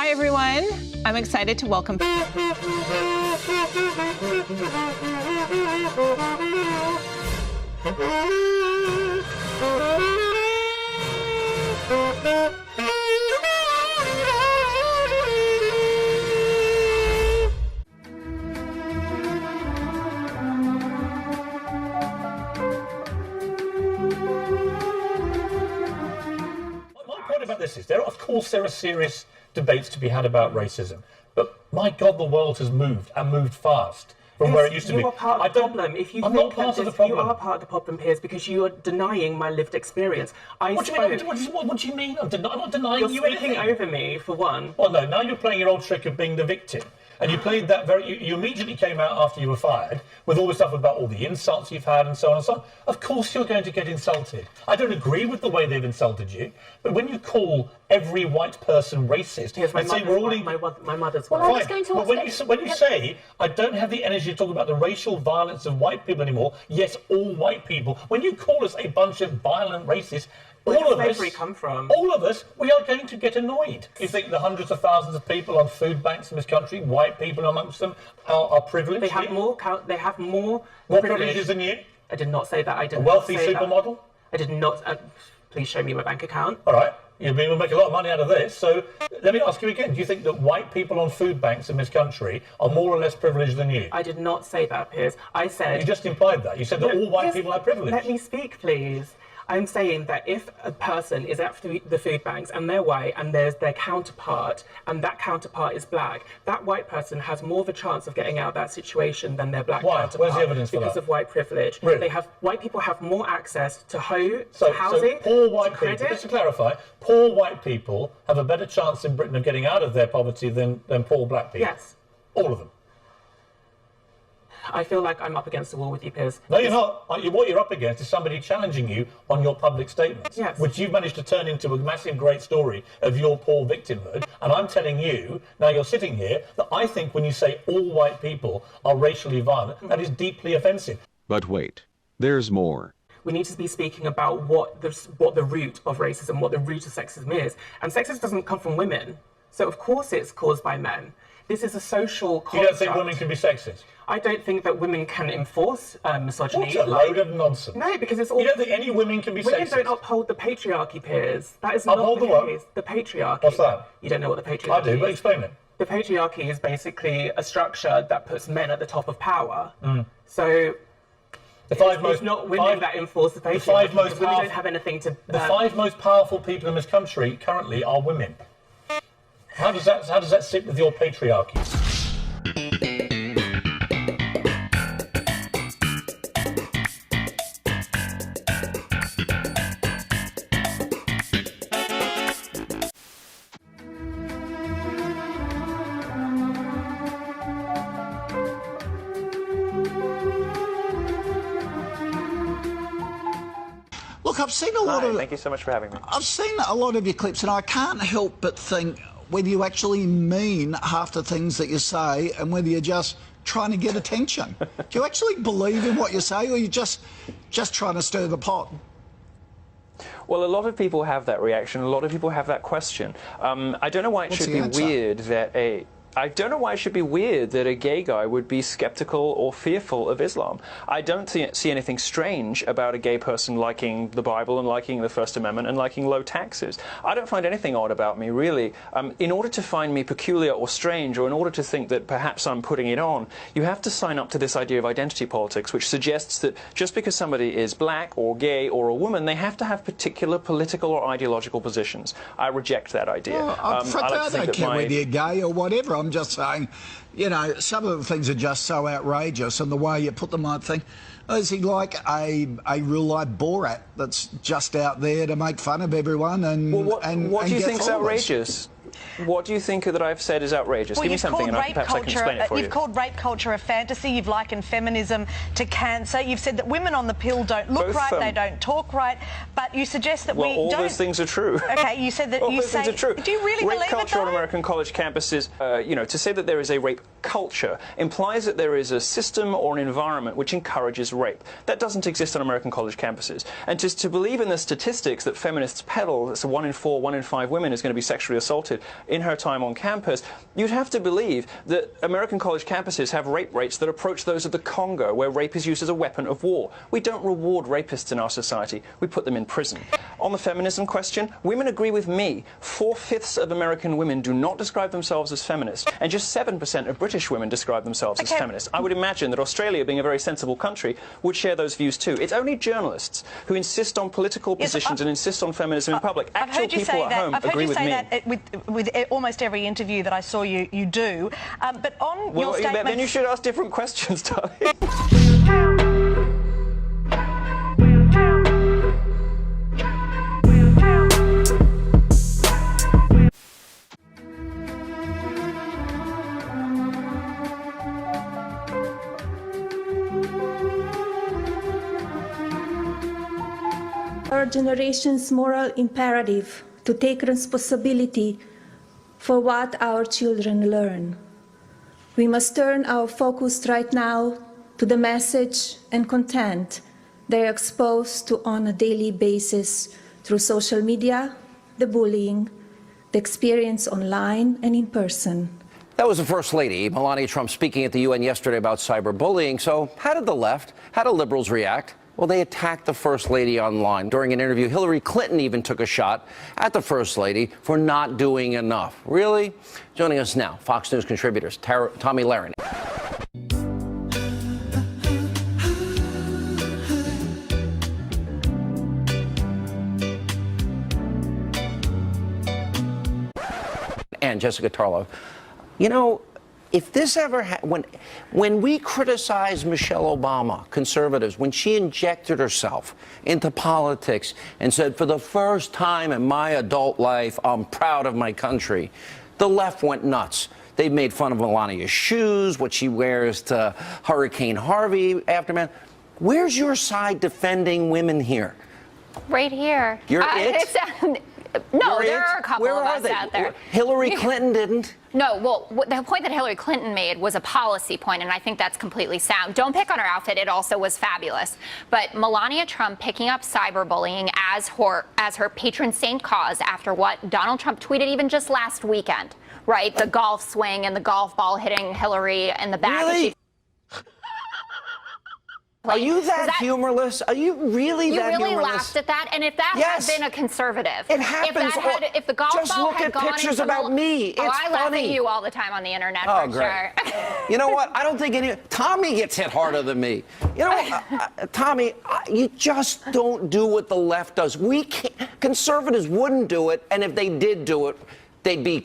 Hi, everyone. I'm excited to welcome... About this is of course there are serious debates to be had about racism, but my God, the world has moved and moved fast from where it used to be. You are part of the problem. If you I'm think not part that of the problem. You are part of the problem, Piers, because you are denying my lived experience. What do you mean? I'm not denying You're you speaking anything. over me, for one. Well, no, now you're playing your old trick of being the victim. And you played that you immediately came out after you were fired with all the stuff about all the insults you've had and so on and so on. Of course you're going to get insulted. I don't agree with the way they've insulted you, but when you call every white person racist and say we're all my mother's well, when you say I don't have the energy to talk about the racial violence of white people anymore, yes, all white people, when you call us a bunch of violent racists, all of us, we are going to get annoyed. You think the hundreds of thousands of people on food banks in this country, white people amongst them, are privileged? They have more privileges than you? I did not say that. I did a wealthy not say supermodel? That. I did not. Please show me my bank account. All right. You'll be able to make a lot of money out of this. So let me ask you again. Do you think that white people on food banks in this country are more or less privileged than you? I did not say that, Piers. I said... You just implied that. You said that all white people are privileged. Let me speak, please. I'm saying that if a person is at the food banks and they're white and there's their counterpart and that counterpart is black, that white person has more of a chance of getting out of that situation than their black counterpart. Where's the evidence for that? Because of white privilege. Really? White people have more access to housing, so poor white people, just to clarify, poor white people have a better chance in Britain of getting out of their poverty than poor black people? Yes. All of them? I feel like I'm up against the wall with you, Piers. No, you're not. What you're up against is somebody challenging you on your public statements, which you've managed to turn into a massive, great story of your poor victimhood. And I'm telling you, now you're sitting here, that I think when you say all white people are racially violent, that is deeply offensive. But wait, there's more. We need to be speaking about what the root of racism, what the root of sexism is. And sexism doesn't come from women. So, of course, it's caused by men. This is a social construct. You don't think women can be sexist? I don't think that women can enforce misogyny. What a load of nonsense. No, because it's all... You don't think any women can be sexist? Women don't uphold the patriarchy, Piers. That is not the case. The patriarchy. What's that? You don't know what the patriarchy is? I do, but explain it. The patriarchy is basically a structure that puts men at the top of power. So... It's not women that enforce the patriarchy. Women don't have anything to... The five most powerful people in this country currently are women. How does that sit with your patriarchy? Look, I've seen a lot of... Thank you so much for having me. I've seen a lot of your clips, and I can't help but think whether you actually mean half the things that you say and whether you're just trying to get attention. Do you actually believe in what you say, or are you just trying to stir the pot? Well, a lot of people have that reaction. A lot of people have that question. I don't know why it should be weird that a gay guy would be skeptical or fearful of Islam. I don't see anything strange about a gay person liking the Bible and liking the First Amendment and liking low taxes. I don't find anything odd about me, really. In order to find me peculiar or strange, or in order to think that perhaps I'm putting it on, you have to sign up to this idea of identity politics, which suggests that just because somebody is black or gay or a woman, they have to have particular political or ideological positions. I reject that idea. Well, I don't care whether you're gay or whatever. I'm just saying, you know, some of the things are just so outrageous, and the way you put them, I think, is he like a real-life Borat that's just out there to make fun of everyone and what do you think is outrageous? What do you think that I've said is outrageous? Well, give me something and perhaps I can explain it for you. You've called rape culture a fantasy. You've likened feminism to cancer. You've said that women on the pill don't look right, they don't talk right, but you suggest that we don't... Well, all those things are true. Okay, you said that all those things are true. Do you really believe it, Rape culture on American college campuses, you know, to say that there is a rape culture implies that there is a system or an environment which encourages rape. That doesn't exist on American college campuses. And to believe in the statistics that feminists peddle, so 1 in 4, 1 in 5 women is going to be sexually assaulted, encountered in her time on campus, you'd have to believe that American college campuses have rape rates that approach those of the Congo, where rape is used as a weapon of war. We don't reward rapists in our society. We put them in prison. On the feminism question, women agree with me. 4/5 of American women do not describe themselves as feminists, and just 7% of British women describe themselves as feminists. I would imagine that Australia, being a very sensible country, would share those views too. It's only journalists who insist on political positions and insist on feminism in public. Actual people at home agree with me. I've heard you say that with almost every interview that I saw you do. But on your statement... Then you should ask different questions, darling. Our generation's moral imperative to take responsibility for what our children learn. We must turn our focus right now to the message and content they're exposed to on a daily basis through social media, the bullying, the experience online and in person. That was the First Lady, Melania Trump, speaking at the UN yesterday about cyberbullying. So how did the left, how do liberals react? Well, they attacked the First Lady online. During an interview, Hillary Clinton even took a shot at the First Lady for not doing enough. Really? Joining us now, Fox News contributors Tommy Lahren. And Jessica Tarlow. You know, if this ever when we criticize Michelle Obama, conservatives, when she injected herself into politics and said, for the first time in my adult life, I'm proud of my country, the left went nuts. They made fun of Melania's shoes, what she wears to Hurricane Harvey aftermath. Where's your side defending women here? Right here. You're it? No, there are a couple of us out there. Hillary Clinton didn't. No, well, the point that Hillary Clinton made was a policy point, and I think that's completely sound. Don't pick on her outfit. It also was fabulous. But Melania Trump picking up cyberbullying as her patron saint cause after what Donald Trump tweeted even just last weekend, right? The golf swing and the golf ball hitting Hillary in the back. Really? Are you that humorless? Are you really that humorless? You really laughed at that? And if that had been a conservative, it happens. If the golf just ball look had at gone pictures into about me. It's I laugh funny. at you all the time on the internet, for sure. You know what? I don't think Tommy gets hit harder than me. You know what, Tommy, you just don't do what the left does. We can't, conservatives wouldn't do it, and if they did do it, they'd be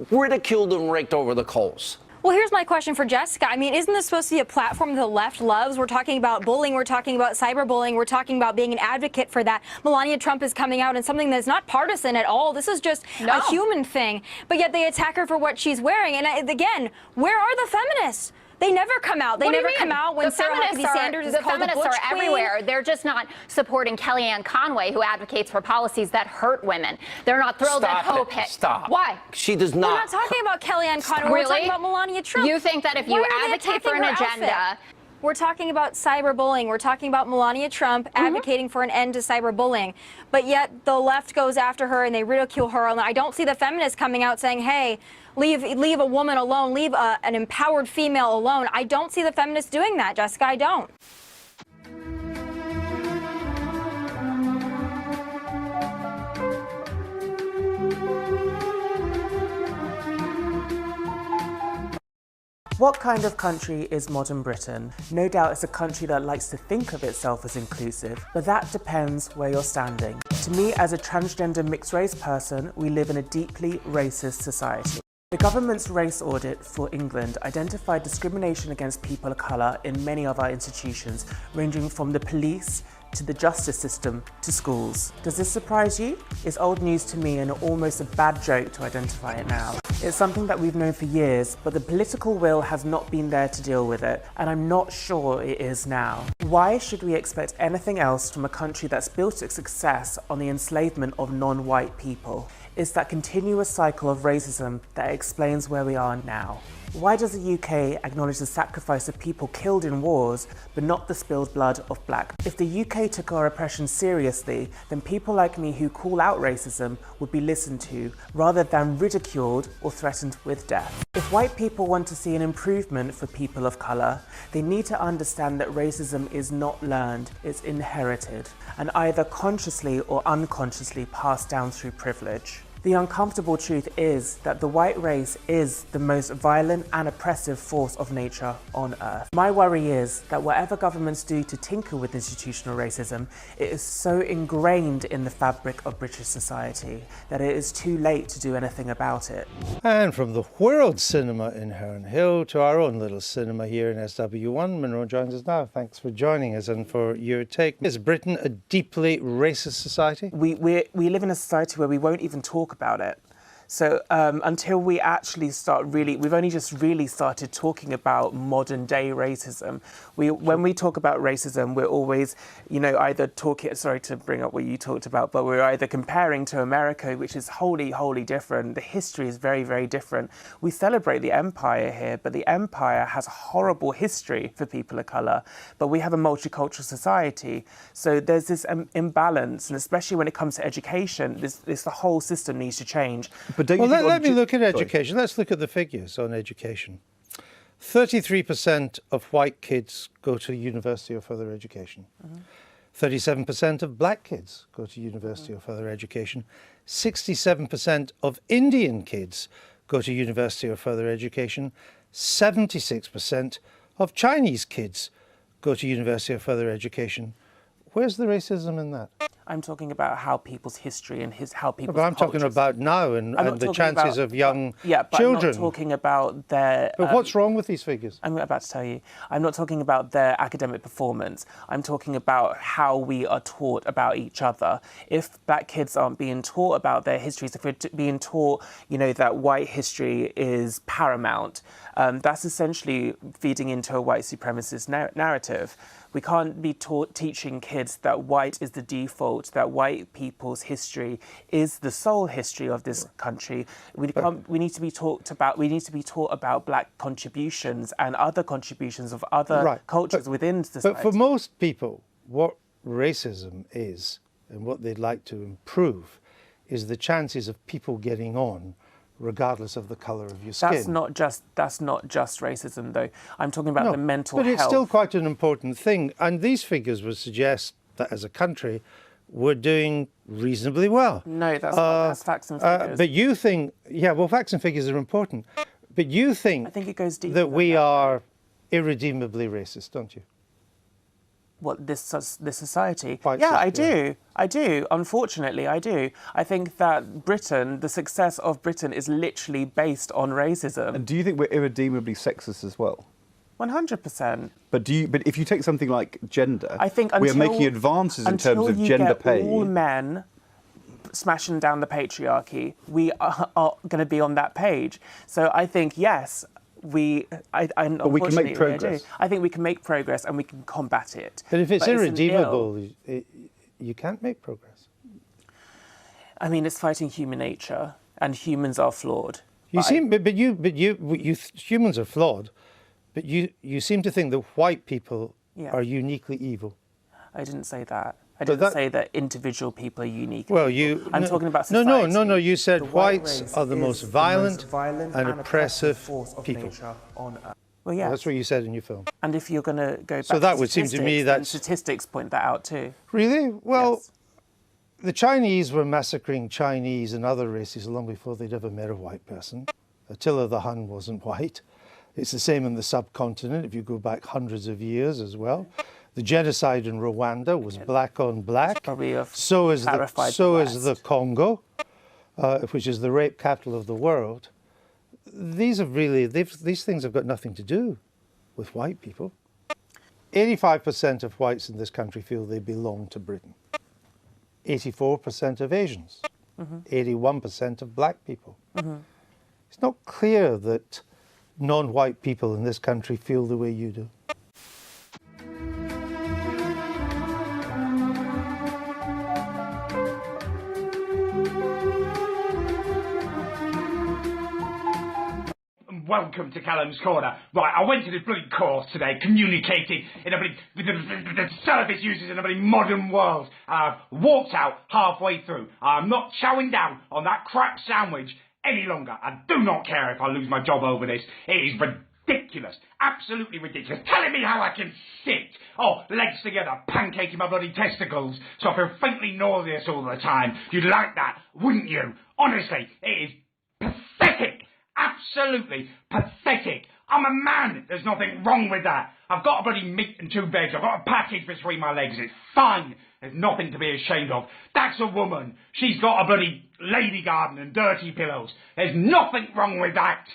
ridiculed and raked over the coals. Well, here's my question for Jessica. I mean, isn't this supposed to be a platform the left loves? We're talking about bullying. We're talking about cyberbullying. We're talking about being an advocate for that. Melania Trump is coming out in something that's not partisan at all. This is just a human thing. But yet they attack her for what she's wearing. And again, where are the feminists? They never come out. They never come out when Sarah Huckabee Sanders is called the Butch Queen. The feminists are everywhere. They're just not supporting Kellyanne Conway, who advocates for policies that hurt women. They're not thrilled at Hope Hicks. Stop. Why? She does not. We're not talking about Kellyanne Conway. Really? We're talking about Melania Trump. You think that if you advocate for an agenda... We're talking about cyberbullying. We're talking about Melania Trump advocating for an end to cyberbullying. But yet the left goes after her and they ridicule her. And I don't see the feminists coming out saying, hey, leave a woman alone, leave an empowered female alone. I don't see the feminists doing that, Jessica. I don't. What kind of country is modern Britain? No doubt it's a country that likes to think of itself as inclusive, but that depends where you're standing. To me, as a transgender mixed-race person, we live in a deeply racist society. The government's race audit for England identified discrimination against people of colour in many of our institutions, ranging from the police to the justice system to schools. Does this surprise you? It's old news to me and almost a bad joke to identify it now. It's something that we've known for years, but the political will has not been there to deal with it, and I'm not sure it is now. Why should we expect anything else from a country that's built its success on the enslavement of non-white people? It's that continuous cycle of racism that explains where we are now. Why does the UK acknowledge the sacrifice of people killed in wars, but not the spilled blood of black? If the UK took our oppression seriously, then people like me who call out racism would be listened to, rather than ridiculed or threatened with death. If white people want to see an improvement for people of colour, they need to understand that racism is not learned, it's inherited, and either consciously or unconsciously passed down through privilege. The uncomfortable truth is that the white race is the most violent and oppressive force of nature on earth. My worry is that whatever governments do to tinker with institutional racism, it is so ingrained in the fabric of British society that it is too late to do anything about it. And from the world cinema in Herne Hill to our own little cinema here in SW1, Monroe joins us now. Thanks for joining us and for your take. Is Britain a deeply racist society? We live in a society where we won't even talk about it. So until we actually we've only just really started talking about modern day racism. When we talk about racism, we're always, either talking, sorry to bring up what you talked about, but we're either comparing to America, which is wholly, wholly different. The history is very, very different. We celebrate the empire here, but the empire has a horrible history for people of colour, but we have a multicultural society. So there's this imbalance, and especially when it comes to education, the whole system needs to change. But let me look at education. Sorry. Let's look at the figures on education. 33% of white kids go to university or further education. 37% of black kids go to university or further education. 67% of Indian kids go to university or further education. 76% of Chinese kids go to university or further education. Where's the racism in that? I'm talking about how people's history and how people's But I'm talking about now and the chances of young children. I'm not talking about their... But what's wrong with these figures? I'm about to tell you. I'm not talking about their academic performance. I'm talking about how we are taught about each other. If black kids aren't being taught about their histories, if we're being taught, that white history is paramount, that's essentially feeding into a white supremacist narrative. We can't be teaching kids that white is the default, that white people's history is the sole history of this country. We need to be taught about black contributions and other contributions of other cultures within society. But for most people, what racism is and what they'd like to improve is the chances of people getting on regardless of the colour of your skin. That's not just racism, though. I'm talking about the mental health. But it's still quite an important thing. And these figures would suggest that as a country, we're doing reasonably well. No, that's facts and figures. But you think, facts and figures are important. But you think, I think it goes deeper that we are irredeemably racist, don't you? What, this society? Quite I do. Unfortunately, I do. I think that the success of Britain is literally based on racism. And do you think we're irredeemably sexist as well? 100%. But if you take something like gender, I think we are making advances in terms of gender pay. All men smashing down the patriarchy, we are going to be on that page. So I think, yes, but we can make progress. I think we can make progress and we can combat it. But if it's irredeemable, you can't make progress. I mean, it's fighting human nature, and humans are flawed. Humans are flawed, but you seem to think that white people are uniquely evil. I didn't say that. I didn't say that individual people are unique. Well, I'm talking about society. No. You said whites are the most violent and oppressive people. On Earth. Well, yeah. That's what you said in your film. And if you're going to go back so that to would seem to me that statistics point that out too. Really? Well, yes. The Chinese were massacring Chinese and other races long before they'd ever met a white person. Attila the Hun wasn't white. It's the same in the subcontinent if you go back hundreds of years as well. The genocide in Rwanda was black on black. So is the Congo, which is the rape capital of the world. These things have got nothing to do with white people. 85% of whites in this country feel they belong to Britain. 84% of Asians. 81% of black people. It's not clear that non-white people in this country feel the way you do. welcome to Callum's Corner. Right, I went to this bloody course today, communicating in a bloody, the service uses in a bloody modern world. Walked out halfway through. I'm not chowing down on that crap sandwich any longer. I do not care if I lose my job over this. It is ridiculous. Absolutely ridiculous. Telling me how I can sit. Oh, legs together, pancaking my bloody testicles, so I feel faintly nauseous all the time. You'd like that, wouldn't you? Honestly, it is pathetic. Absolutely pathetic. I'm a man. There's nothing wrong with that. I've got a bloody meat and 2 veg. I've got a package between my legs. It's fine. There's nothing to be ashamed of. That's a woman. She's got a bloody lady garden and dirty pillows. There's nothing wrong with that.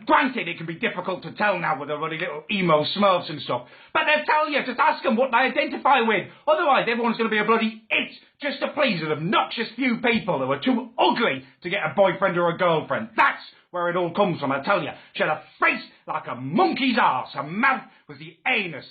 Granted, it can be difficult to tell now with the bloody little emo smurfs and stuff. But they'll tell you. Just ask them what they identify with. Otherwise, everyone's going to be a bloody it just to please an obnoxious few people who are too ugly to get a boyfriend or a girlfriend. That's where it all comes from, I tell you. She had a face like a monkey's arse. Her mouth was the anus,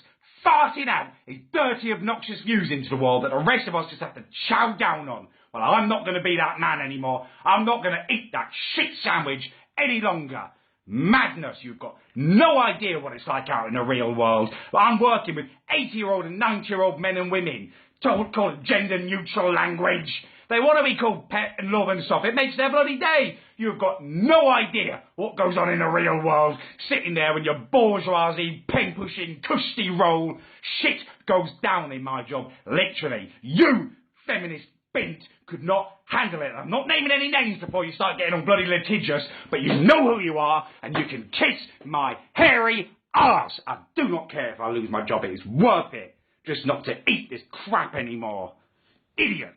farting out his dirty, obnoxious views into the world that the rest of us just have to chow down on. Well, I'm not going to be that man anymore. I'm not going to eat that shit sandwich any longer. Madness. You've got no idea what it's like out in the real world. I'm working with 80-year-old and 90-year-old men and women. Don't call it gender-neutral language. They want to be called pet and love and stuff. It makes their bloody day. You've got no idea what goes on in the real world. Sitting there with your bourgeoisie, pen-pushing, cushy roll. Shit goes down in my job. Literally. You, feminist bint, could not handle it. I'm not naming any names before you start getting all bloody litigious, but you know who you are, and you can kiss my hairy arse. I do not care if I lose my job. It is worth it. Just not to eat this crap anymore. Idiot.